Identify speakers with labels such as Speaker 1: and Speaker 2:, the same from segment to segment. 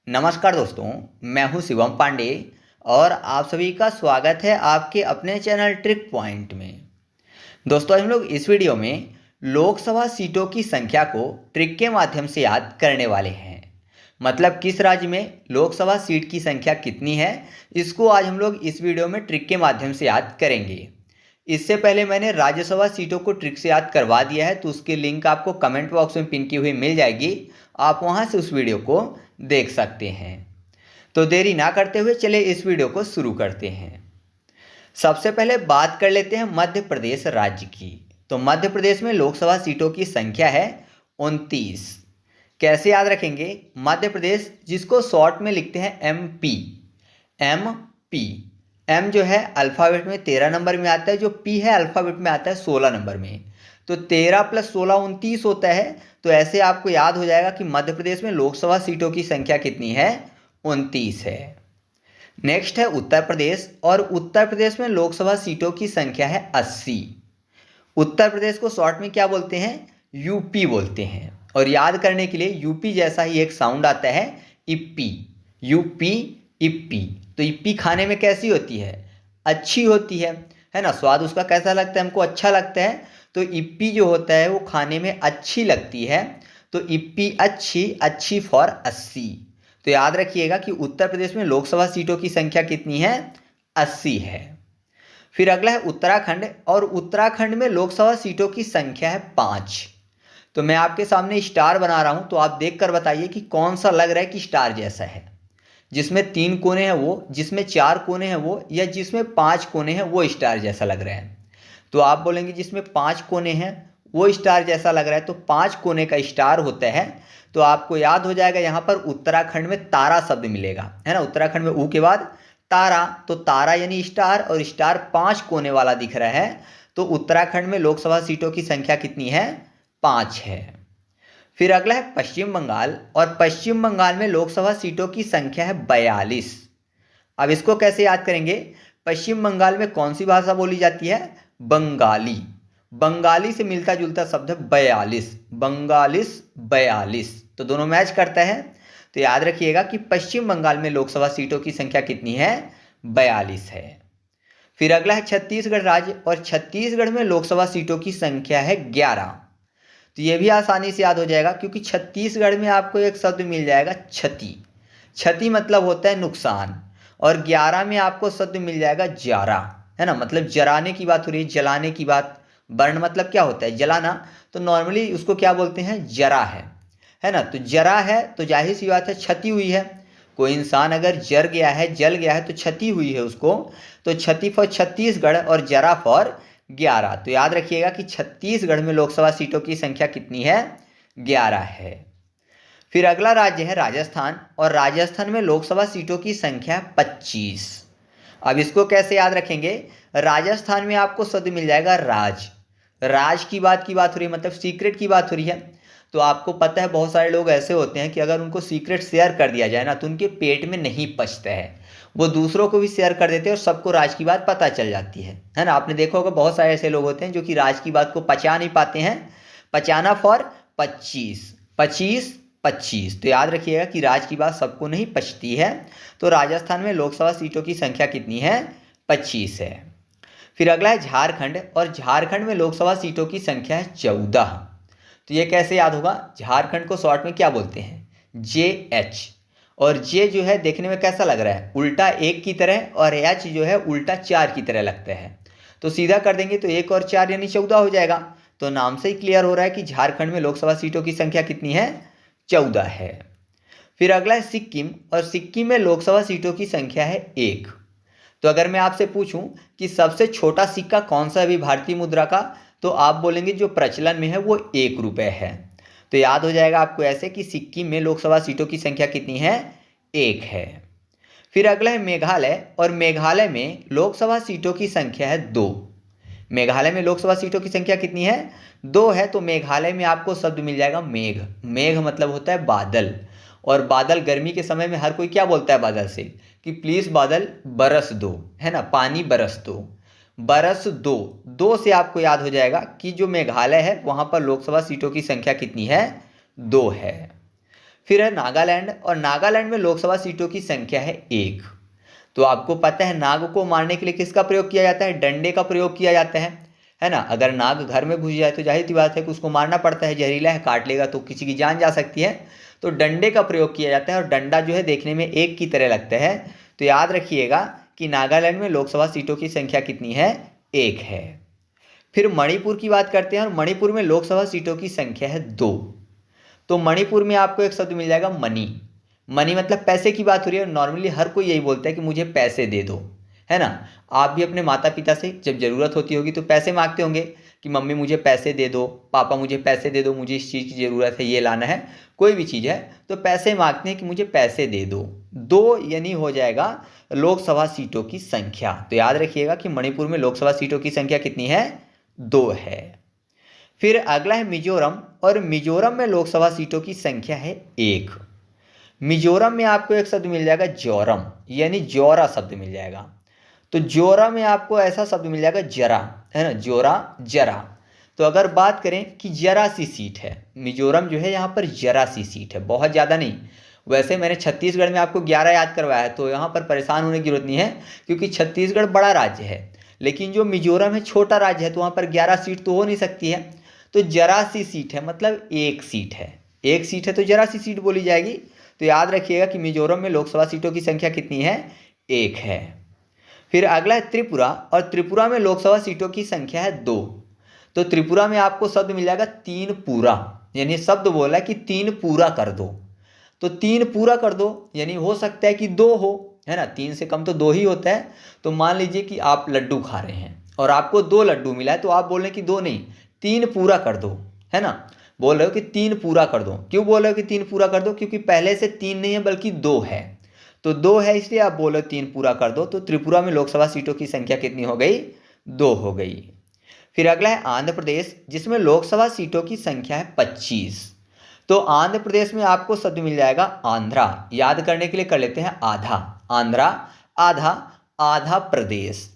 Speaker 1: नमस्कार दोस्तों, मैं हूं शिवम पांडे और आप सभी का स्वागत है आपके अपने चैनल ट्रिक पॉइंट में। दोस्तों, हम लोग इस वीडियो में लोकसभा सीटों की संख्या को ट्रिक के माध्यम से याद करने वाले हैं। मतलब किस राज्य में लोकसभा सीट की संख्या कितनी है, इसको आज हम लोग इस वीडियो में ट्रिक के माध्यम से याद करेंगे। इससे पहले मैंने राज्यसभा सीटों को ट्रिक से याद करवा दिया है, तो उसकी लिंक आपको कमेंट बॉक्स में पिन की हुई मिल जाएगी। आप वहां से उस वीडियो को देख सकते हैं। तो देरी ना करते हुए चलिए इस वीडियो को शुरू करते हैं। सबसे पहले बात कर लेते हैं मध्य प्रदेश राज्य की। तो मध्य प्रदेश में लोकसभा सीटों की संख्या है 29। कैसे याद रखेंगे? मध्य प्रदेश, जिसको शॉर्ट में लिखते हैं MP। एम जो है अल्फ़ाबेट में 13 नंबर में आता है, जो पी है अल्फ़ाबेट में आता है 16 नंबर में। तो 13 + 16 29 होता है। तो ऐसे आपको याद हो जाएगा कि मध्य प्रदेश में लोकसभा सीटों की संख्या कितनी है? 29 है। नेक्स्ट है उत्तर प्रदेश, और उत्तर प्रदेश में लोकसभा सीटों की संख्या है 80। उत्तर प्रदेश को शॉर्ट में क्या बोलते हैं? यूपी बोलते हैं। और याद करने के लिए यूपी जैसा ही एक साउंड आता है, इप्पी। यूपी, इप्पी। तो इप्पी खाने में कैसी होती है? अच्छी होती है ना? स्वाद उसका कैसा लगता है? हमको अच्छा लगता है। तो इप्पी जो होता है वो खाने में अच्छी लगती है। तो इप्पी अच्छी, अच्छी फॉर 80। तो याद रखिएगा कि उत्तर प्रदेश में लोकसभा सीटों की संख्या कितनी है? 80 है। फिर अगला है उत्तराखंड, और उत्तराखंड में लोकसभा सीटों की संख्या है 5। तो मैं आपके सामने स्टार बना रहा हूं, तो आप देखकर बताइए कि कौन सा लग रहा है कि स्टार जैसा है। जिसमें 3 कोने हैं वो, जिसमें 4 कोने हैं वो, या जिसमें 5 कोने हैं वो स्टार जैसा लग रहा है। तो आप बोलेंगे जिसमें 5 कोने हैं वो स्टार जैसा लग रहा है, तो 5 कोने का स्टार होता है। तो आपको याद हो जाएगा, यहाँ पर उत्तराखंड में तारा शब्द मिलेगा, है ना? उत्तराखंड में ऊ के बाद तारा, तो तारा यानी स्टार, और स्टार 5 कोने वाला दिख रहा है। तो उत्तराखंड में लोकसभा सीटों की संख्या कितनी है? 5 है। फिर अगला है पश्चिम बंगाल, और पश्चिम बंगाल में लोकसभा सीटों की संख्या है 42। अब इसको कैसे याद करेंगे? पश्चिम बंगाल में कौन सी भाषा बोली जाती है? बंगाली। बंगाली से मिलता जुलता शब्द है 42। बंगालिस, 42। तो दोनों मैच करता है। तो याद रखिएगा कि पश्चिम बंगाल में लोकसभा सीटों की संख्या कितनी है? 42 है। फिर अगला है छत्तीसगढ़ राज्य, और छत्तीसगढ़ में लोकसभा सीटों की संख्या है 11। तो ये भी आसानी से याद हो जाएगा, क्योंकि छत्तीसगढ़ में आपको एक शब्द मिल जाएगा क्षति। क्षति मतलब होता है नुकसान। और 11 में आपको शब्द मिल जाएगा जारा, है ना? मतलब जराने की बात हो रही है, जलाने की बात। बर्न मतलब क्या होता है? जलाना। तो नॉर्मली उसको क्या बोलते हैं? जरा है ना? तो जरा है तो जाहिर सी बात है क्षति हुई है। कोई इंसान अगर जर गया है, जल गया है, तो क्षति हुई है उसको। तो क्षति फॉर छत्तीसगढ़ और जरा फॉर 11। तो याद रखिएगा कि छत्तीसगढ़ में लोकसभा सीटों की संख्या कितनी है? 11 है। फिर अगला राज्य है राजस्थान, और राजस्थान में लोकसभा सीटों की संख्या है 25। अब इसको कैसे याद रखेंगे? राजस्थान में आपको शब्द मिल जाएगा राज। राज की बात हो रही है, मतलब सीक्रेट की बात हो रही है। तो आपको पता है बहुत सारे लोग ऐसे होते हैं कि अगर उनको सीक्रेट शेयर कर दिया जाए ना, तो उनके पेट में नहीं पचता है। वो दूसरों को भी शेयर कर देते हैं और सबको राज की बात पता चल जाती है ना? आपने देखा होगा बहुत सारे ऐसे लोग होते हैं जो कि राज की बात को पचा नहीं पाते हैं। पचाना फॉर 25। 25, 25। तो याद रखिएगा कि राज की बात सबको नहीं पचती है। तो राजस्थान में लोकसभा सीटों की संख्या कितनी है? 25 है। फिर अगला है झारखंड, और झारखंड में लोकसभा सीटों की संख्या है 14। तो ये कैसे याद होगा? झारखंड को शॉर्ट में क्या बोलते हैं? JH। और जे जो है देखने में कैसा लग रहा है? उल्टा 1 की तरह, और H जो है उल्टा 4 की तरह लगता है। तो सीधा कर देंगे तो 1 और 4 यानी 14 हो जाएगा। तो नाम से ही क्लियर हो रहा है कि झारखंड में लोकसभा सीटों की संख्या कितनी है? 14 है। फिर अगला है सिक्किम, और सिक्किम में लोकसभा सीटों की संख्या है 1। तो अगर मैं आपसे पूछूं कि सबसे छोटा सिक्का कौन सा है अभी भारतीय मुद्रा का, तो आप बोलेंगे जो प्रचलन में है वो 1 रुपये है। तो याद हो जाएगा आपको ऐसे कि सिक्किम में लोकसभा सीटों की संख्या कितनी है? 1 है। फिर अगला है मेघालय, और मेघालय में लोकसभा सीटों की संख्या है 2। मेघालय में लोकसभा सीटों की संख्या कितनी है? 2 है। तो मेघालय में आपको शब्द मिल जाएगा मेघ। मेघ मतलब होता है बादल। और बादल, गर्मी के समय में हर कोई क्या बोलता है बादल से? कि प्लीज़ बादल बरस दो, है ना? पानी बरस दो, बरस दो। 2 से आपको याद हो जाएगा कि जो मेघालय है वहाँ पर लोकसभा सीटों की संख्या कितनी है? 2 है। फिर है नागालैंड, और नागालैंड में लोकसभा सीटों की संख्या है 1। तो आपको पता है नाग को मारने के लिए किसका प्रयोग किया जाता है? डंडे का प्रयोग किया जाता है ना। अगर नाग घर में घुस जाए तो जाहिर सी बात है कि उसको मारना पड़ता है, जहरीला है, काट लेगा तो किसी की जान जा सकती है। तो डंडे का प्रयोग किया जाता है, और डंडा जो है देखने में एक की तरह लगता है। तो याद रखिएगा कि नागालैंड में लोकसभा सीटों की संख्या कितनी है? 1 है। फिर मणिपुर की बात करते हैं, और मणिपुर में लोकसभा सीटों की संख्या है 2। तो मणिपुर में आपको एक शब्द मिल जाएगा मनी। मनी मतलब पैसे की बात हो रही है। नॉर्मली हर कोई यही बोलता है कि मुझे पैसे दे दो, है ना। आप भी अपने माता पिता से जब ज़रूरत होती होगी तो पैसे मांगते होंगे कि मम्मी मुझे पैसे दे दो, पापा मुझे पैसे दे दो, मुझे इस चीज़ की ज़रूरत है, ये लाना है, कोई भी चीज़ है तो पैसे मांगते हैं कि मुझे पैसे दे दो। 2 यानी हो जाएगा लोकसभा सीटों की संख्या। तो याद रखिएगा कि मणिपुर में लोकसभा सीटों की संख्या कितनी है? 2 है। फिर अगला है मिजोरम, और मिजोरम में लोकसभा सीटों की संख्या है 1। मिजोरम में आपको एक शब्द मिल जाएगा जोरम, यानी जोरा शब्द मिल जाएगा। तो जोरा में आपको ऐसा शब्द मिल जाएगा जरा, है ना, जोरा जरा। तो अगर बात करें कि जरा सी सीट है, मिजोरम जो है यहाँ पर जरा सी सीट है, बहुत ज़्यादा नहीं। वैसे मैंने छत्तीसगढ़ में आपको 11 याद करवाया है, तो यहाँ पर परेशान होने की जरूरत नहीं है, क्योंकि छत्तीसगढ़ बड़ा राज्य है। लेकिन जो मिजोरम है छोटा राज्य है, तो वहाँ पर 11 सीट तो हो नहीं सकती है। तो जरा सी सीट है, मतलब 1 सीट है। 1 सीट है तो जरा सी सीट बोली जाएगी। तो याद रखिएगा कि मिजोरम में लोकसभा सीटों की संख्या कितनी है? 1 है। फिर अगला है त्रिपुरा, और त्रिपुरा में लोकसभा सीटों की संख्या है 2। तो त्रिपुरा में आपको शब्द मिल जाएगा 3 पूरा, यानी शब्द बोला है कि 3 पूरा कर दो। तो 3 पूरा कर दो यानी हो सकता है कि 2 हो, है ना, 3 से कम तो 2 ही होता है। तो मान लीजिए कि आप लड्डू खा रहे हैं और आपको 2 लड्डू मिला है, तो आप बोल रहे हैं कि 2 नहीं 3 पूरा कर दो, है ना। बोल रहे हो कि 3 पूरा कर दो। क्यों बोल रहे हो कि 3 पूरा कर दो? क्योंकि पहले से 3 नहीं है बल्कि 2 है। तो 2 है इसलिए आप बोलो 3 पूरा कर दो। तो त्रिपुरा में लोकसभा सीटों की संख्या कितनी हो गई? 2 हो गई। फिर अगला है आंध्र प्रदेश, जिसमें लोकसभा सीटों की संख्या है 25। तो आंध्र प्रदेश में आपको शब्द मिल जाएगा आंध्रा। याद करने के लिए कर लेते हैं आधा, आंध्रा आधा, आधा प्रदेश।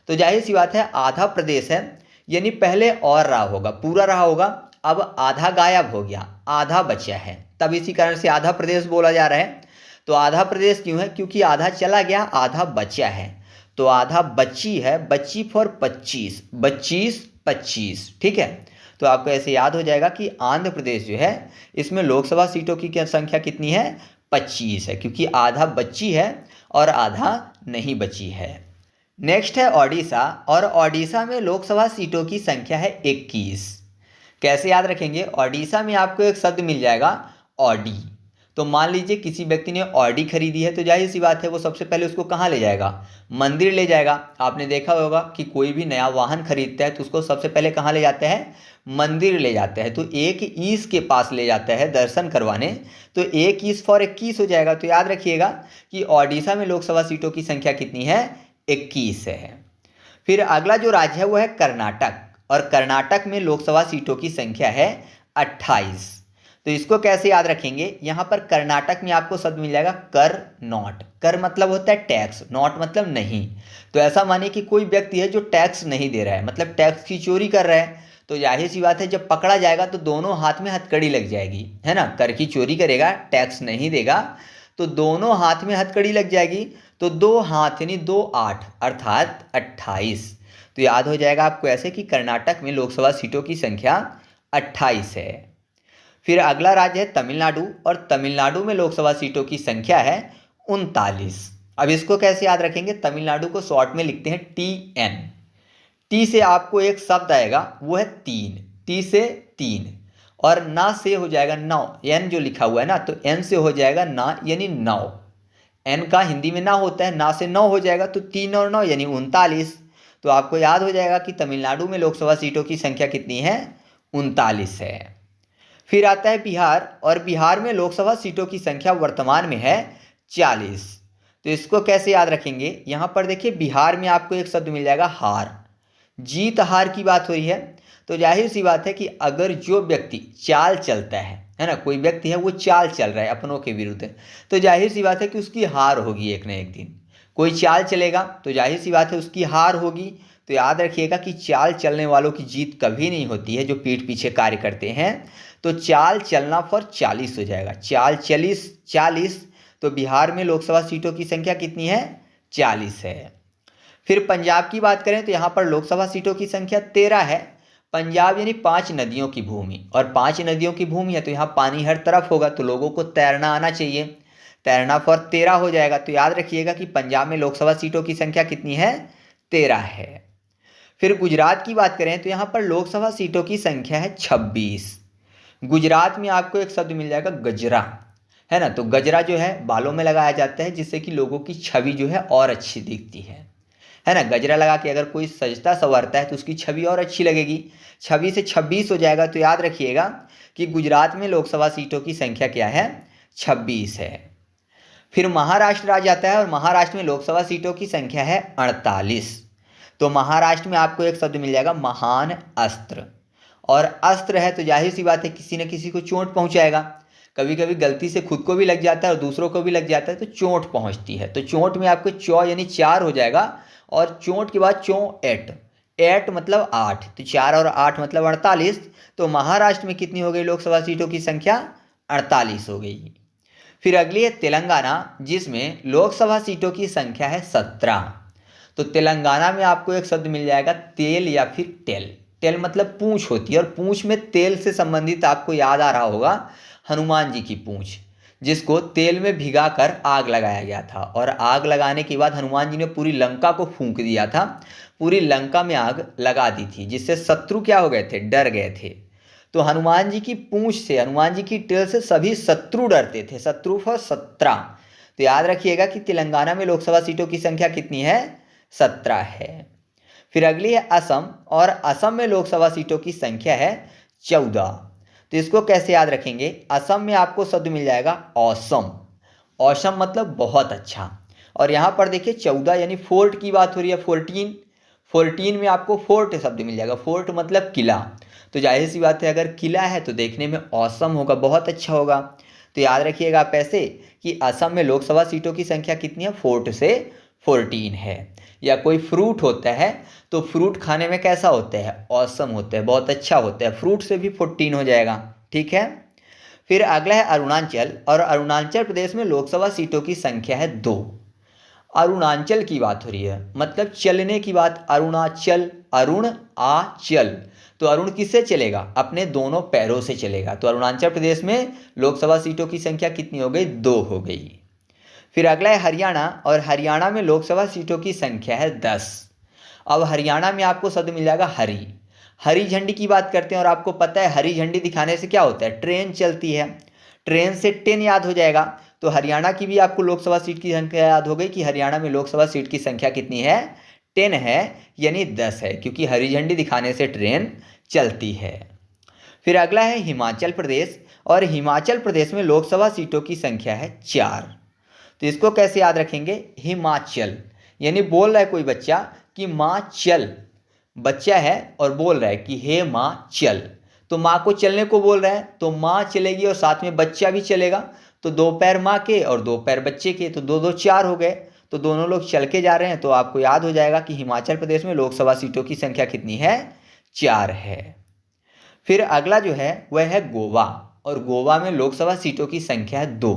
Speaker 1: तो जाहिर सी बात है आधा प्रदेश है, यानी पहले और रहा होगा, पूरा रहा होगा, अब आधा गायब हो गया, आधा बचा है, तब इसी कारण से आधा प्रदेश बोला जा रहा है। तो आधा प्रदेश क्यों है? क्योंकि आधा चला गया, आधा बचा है। तो आधा बच्ची है, बच्ची फॉर 25, 25 25, ठीक है। तो आपको ऐसे याद हो जाएगा कि आंध्र प्रदेश जो है इसमें लोकसभा सीटों की संख्या कितनी है? 25 है, क्योंकि आधा बच्ची है और आधा नहीं बची है। नेक्स्ट है ओडिशा, और ओडिशा में लोकसभा सीटों की संख्या है 21। कैसे याद रखेंगे? ओडिशा में आपको एक शब्द मिल जाएगा ऑडी। तो मान लीजिए किसी व्यक्ति ने ऑडी खरीदी है, तो जाहिर सी बात है वो सबसे पहले उसको कहाँ ले जाएगा? मंदिर ले जाएगा। आपने देखा होगा कि कोई भी नया वाहन खरीदता है तो उसको सबसे पहले कहाँ ले जाता है? मंदिर ले जाता है। तो एक ईश के पास ले जाता है दर्शन करवाने। तो 1 ईश फॉर 21 हो जाएगा। तो याद रखिएगा कि ओडिशा में लोकसभा सीटों की संख्या कितनी है? 21 है। फिर अगला जो राज्य है वो है कर्नाटक, और कर्नाटक में लोकसभा सीटों की संख्या है 28। तो इसको कैसे याद रखेंगे? यहाँ पर कर्नाटक में आपको शब्द मिल जाएगा कर नॉट। कर मतलब होता है टैक्स, नॉट मतलब नहीं। तो ऐसा मानिए कि कोई व्यक्ति है जो टैक्स नहीं दे रहा है, मतलब टैक्स की चोरी कर रहा है। तो जाहिर सी बात है जब पकड़ा जाएगा तो दोनों हाथ में हथकड़ी लग जाएगी, है ना। कर की चोरी करेगा, टैक्स नहीं देगा, तो दोनों हाथ में हथकड़ी लग जाएगी। तो 2 हाथ यानी 2 8 अर्थात 28। तो याद हो जाएगा आपको ऐसे कि कर्नाटक में लोकसभा सीटों की संख्या 28 है। फिर अगला राज्य है तमिलनाडु, और तमिलनाडु में लोकसभा सीटों की संख्या है 39। अब इसको कैसे याद रखेंगे? तमिलनाडु को शॉर्ट में लिखते हैं TN। टी से आपको एक शब्द आएगा वो है 3, टी से 3, और ना से हो जाएगा 9। एन जो लिखा हुआ है ना, तो एन से हो जाएगा ना यानी 9। एन का हिंदी में ना होता है, ना से 9 हो जाएगा, तो 3 और 9 यानी 39। तो आपको याद हो जाएगा कि तमिलनाडु में लोकसभा सीटों की संख्या कितनी है? 39 है। फिर आता है बिहार, और बिहार में लोकसभा सीटों की संख्या वर्तमान में है 40। तो इसको कैसे याद रखेंगे? यहाँ पर देखिए बिहार में आपको एक शब्द मिल जाएगा हार। जीत हार की बात हो रही है। तो जाहिर सी बात है कि अगर जो व्यक्ति चाल चलता है ना, कोई व्यक्ति है वो चाल चल रहा है अपनों के विरुद्ध, तो जाहिर सी बात है कि उसकी हार होगी एक ना एक दिन। कोई चाल चलेगा तो जाहिर सी बात है उसकी हार होगी। तो याद रखिएगा कि चाल चलने वालों की जीत कभी नहीं होती है, जो पीठ पीछे कार्य करते हैं। तो चाल चलना फॉर 40 हो जाएगा। चाल 40, तो बिहार में लोकसभा सीटों की संख्या कितनी है? 40 है। फिर पंजाब की बात करें तो यहाँ पर लोकसभा सीटों की संख्या 13 है। पंजाब यानी 5 नदियों की भूमि, और 5 नदियों की भूमि है तो यहाँ पानी हर तरफ होगा, तो लोगों को तैरना आना चाहिए। तैरना फॉर 13 हो जाएगा। तो याद रखिएगा कि पंजाब में लोकसभा सीटों की संख्या कितनी है? 13 है। फिर गुजरात की बात करें तो यहाँ पर लोकसभा सीटों की संख्या है 26। गुजरात में आपको एक शब्द मिल जाएगा गजरा, है ना। तो गजरा जो है बालों में लगाया जाता है, जिससे कि लोगों की छवि जो है और अच्छी दिखती है ना। गजरा लगा के अगर कोई सजता संवरता है तो उसकी छवि और अच्छी लगेगी। छवि से 26 हो जाएगा। तो याद रखिएगा कि गुजरात में लोकसभा सीटों की संख्या क्या है? 26 है। फिर महाराष्ट्र आ जाता है, और महाराष्ट्र में लोकसभा सीटों की संख्या है 48। तो महाराष्ट्र में आपको एक शब्द मिल जाएगा महान अस्त्र, और अस्त्र है तो जाहिर सी बात है किसी न किसी को चोट पहुंचाएगा। कभी कभी गलती से खुद को भी लग जाता है और दूसरों को भी लग जाता है, तो चोट पहुंचती है। तो चोट में आपको चौ यानी 4 हो जाएगा, और चोट के बाद एट मतलब 8, तो 4 और 8 मतलब 48। तो महाराष्ट्र में कितनी हो गई लोकसभा सीटों की संख्या? 48 हो गई। फिर अगली है तेलंगाना, जिसमें लोकसभा सीटों की संख्या है 17। तो तेलंगाना में आपको एक शब्द मिल जाएगा तेल या फिर टेल। टेल मतलब पूंछ होती है, और पूंछ में तेल से संबंधित आपको याद आ रहा होगा हनुमान जी की पूंछ, जिसको तेल में भिगा कर आग लगाया गया था, और आग लगाने के बाद हनुमान जी ने पूरी लंका को फूंक दिया था। पूरी लंका में आग लगा दी थी, जिससे शत्रु क्या हो गए थे? डर गए थे। तो हनुमान जी की पूंछ से, हनुमान जी की टेल से सभी शत्रु डरते थे। शत्रु फॉर 17। तो याद रखिएगा कि तेलंगाना में लोकसभा सीटों की संख्या कितनी है? 17 है। फिर अगली है असम, और असम में लोकसभा सीटों की संख्या है 14। तो इसको कैसे याद रखेंगे? असम में आपको शब्द मिल जाएगा औसम। औसम मतलब बहुत अच्छा। और यहाँ पर देखिए 14 यानी फोर्ट की बात हो रही है। 14 में आपको फोर्ट शब्द मिल जाएगा। फोर्ट मतलब किला। तो जाहिर सी बात है अगर किला है तो देखने में औसम होगा, बहुत अच्छा होगा। तो याद रखिएगा आप ऐसे कि असम में लोकसभा सीटों की संख्या कितनी है? 4 से 14 है। या कोई फ्रूट होता है तो फ्रूट खाने में कैसा होता है? औसम होता है, बहुत अच्छा होता है। फ्रूट से भी 14 हो जाएगा। ठीक है। फिर अगला है अरुणाचल, और अरुणाचल प्रदेश में लोकसभा सीटों की संख्या है 2। अरुणाचल की बात हो रही है, मतलब चलने की बात। अरुणाचल, अरुण आ चल, तो अरुण किससे चलेगा? अपने दोनों पैरों से चलेगा। तो अरुणाचल प्रदेश में लोकसभा सीटों की संख्या कितनी हो गई? 2 हो गई। फिर अगला है हरियाणा, और हरियाणा में लोकसभा सीटों की संख्या है 10। अब हरियाणा में आपको शब्द मिल जाएगा हरी झंडी की बात करते हैं, और आपको पता है हरी झंडी दिखाने से क्या होता है? ट्रेन चलती है। ट्रेन से 10 याद हो जाएगा। तो हरियाणा की भी आपको लोकसभा सीट की संख्या याद हो गई कि हरियाणा में लोकसभा सीट की संख्या कितनी है? 10 है, यानी 10 है, क्योंकि हरी झंडी दिखाने से ट्रेन चलती है। फिर अगला है हिमाचल प्रदेश, और हिमाचल प्रदेश में लोकसभा सीटों की संख्या है 4। तो इसको कैसे याद रखेंगे? हिमाचल यानी बोल रहा है कोई बच्चा कि माँ चल, बच्चा है और बोल रहा है कि हे माँ चल, तो माँ को चलने को बोल रहा है, तो माँ चलेगी और साथ में बच्चा भी चलेगा। तो 2 पैर माँ के और 2 पैर बच्चे के, तो 2 4 हो गए। तो दोनों लोग चल के जा रहे हैं। तो आपको याद हो जाएगा कि हिमाचल प्रदेश में लोकसभा सीटों की संख्या कितनी है? 4 है। फिर अगला जो है वह है गोवा, और गोवा में लोकसभा सीटों की संख्या है 2।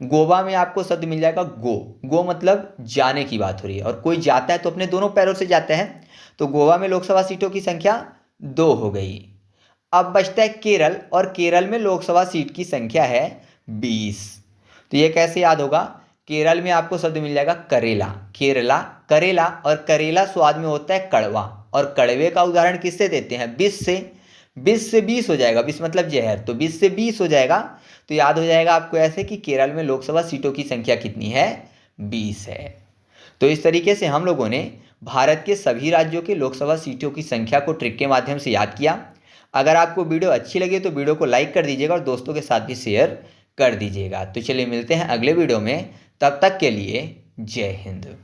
Speaker 1: गोवा में आपको शब्द मिल जाएगा गो मतलब जाने की बात हो रही है, और कोई जाता है तो अपने दोनों पैरों से जाता है। तो गोवा में लोकसभा सीटों की संख्या 2 हो गई। अब बचता है केरल, और केरल में लोकसभा सीट की संख्या है 20। तो ये कैसे याद होगा? केरल में आपको शब्द मिल जाएगा करेला। करेला, और करेला स्वाद में होता है कड़वा, और कड़वे का उदाहरण किससे देते हैं? विष से। विष से 20 हो जाएगा, विष मतलब जहर, तो 20 से 20 हो जाएगा। तो याद हो जाएगा आपको ऐसे कि केरल में लोकसभा सीटों की संख्या कितनी है? 20 है। तो इस तरीके से हम लोगों ने भारत के सभी राज्यों के लोकसभा सीटों की संख्या को ट्रिक के माध्यम से याद किया। अगर आपको वीडियो अच्छी लगे तो वीडियो को लाइक कर दीजिएगा, और दोस्तों के साथ भी शेयर कर दीजिएगा। तो चलिए मिलते हैं अगले वीडियो में, तब तक के लिए जय हिंद।